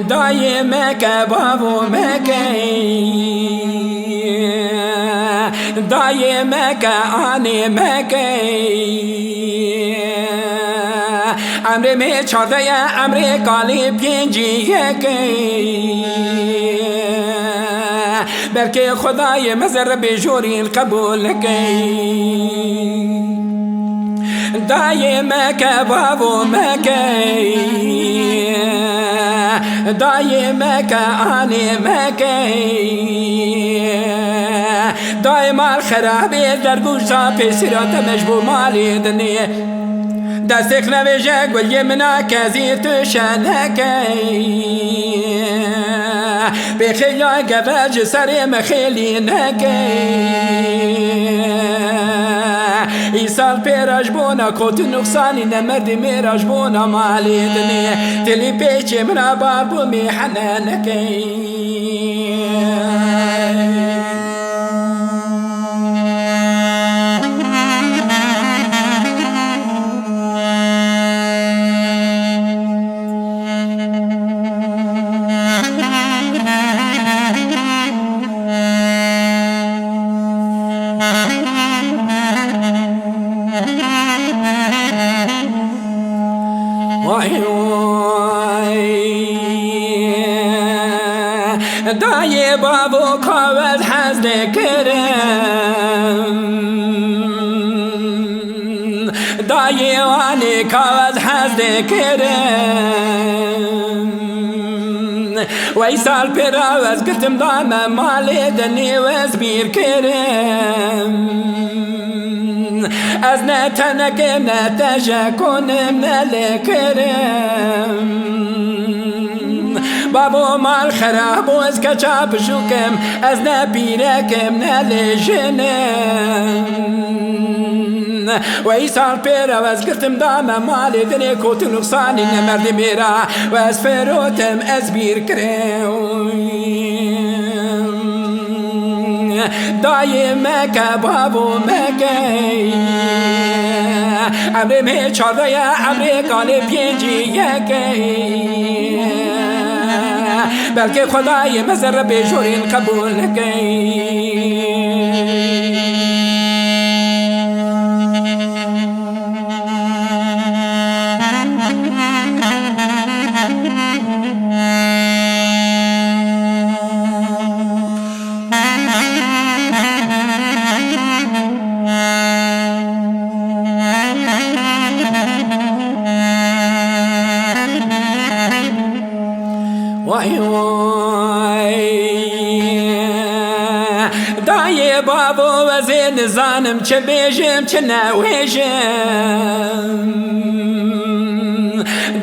دایمه که بابو مکی دایمه که آنی مکی امر می چارده امر کالی پینجی یکی بلکه خدای مزر بجورین قبول کی دایمه که بابو مکی دایمه که آنی مکی دایم الخرابی در گوشا پیسیرات مجبور مالی دنیه دستك نبيجا قول يمنا كازي تشانكي بخيا قباج سري مخيلينكي إيصال بيراجبونا كوت نقصاني نمرد ميراجبونا مالي دنيا تلي بيجي من بابو ميحنانكي دای بابو کاوز حزد کرم دای وانی کاوز حزد کرم وی سال پیراوز گرتم دام مالی دنی وز بیر کرم از نتنکم نتشکنم نلکرم بابو مال خراب و از کچاپ شوکم از نپیرکم نلیجنم و ایسال پیرا و از گرتم دام مالی دنی کوت نقصانی نمرد میرا و از فروتم از بیر کرم دایمه که بابو مکی امر می چارده امر کالی پینجی یکی بلکه خدای مزر بجورین قبول کی دای بابو وزین زانم چه بیجم چه نویجم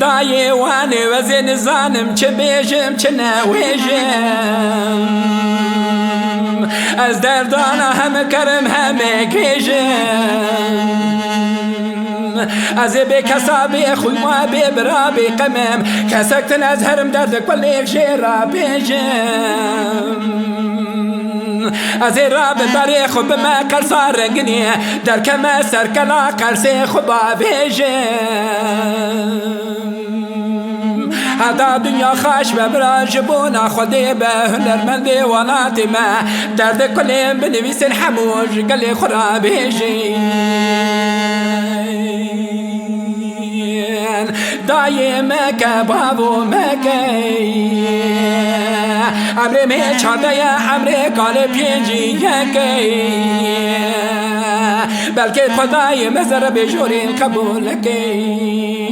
دای وانی وزین زانم چه بیجم چه نویجم از دردانا همه کرم همه گیجم از بی کسا بی خوی ما بی برا بی قمم کسکتن از هرم درد کل یک جیرا بیجم از راب بری خوب ما قرصا رنگنی در کم سرکلا قرص خوبا بیجم هدا دنیا خاش ببراج بونا خودی به هنرمندی ولات ما درد کلیم بنویسن حموش قلی خورا بیجی دایمه که بابو مکی امر می چارده امر کال پینجی یکی بلکه خدای مزر بجورین قبول کی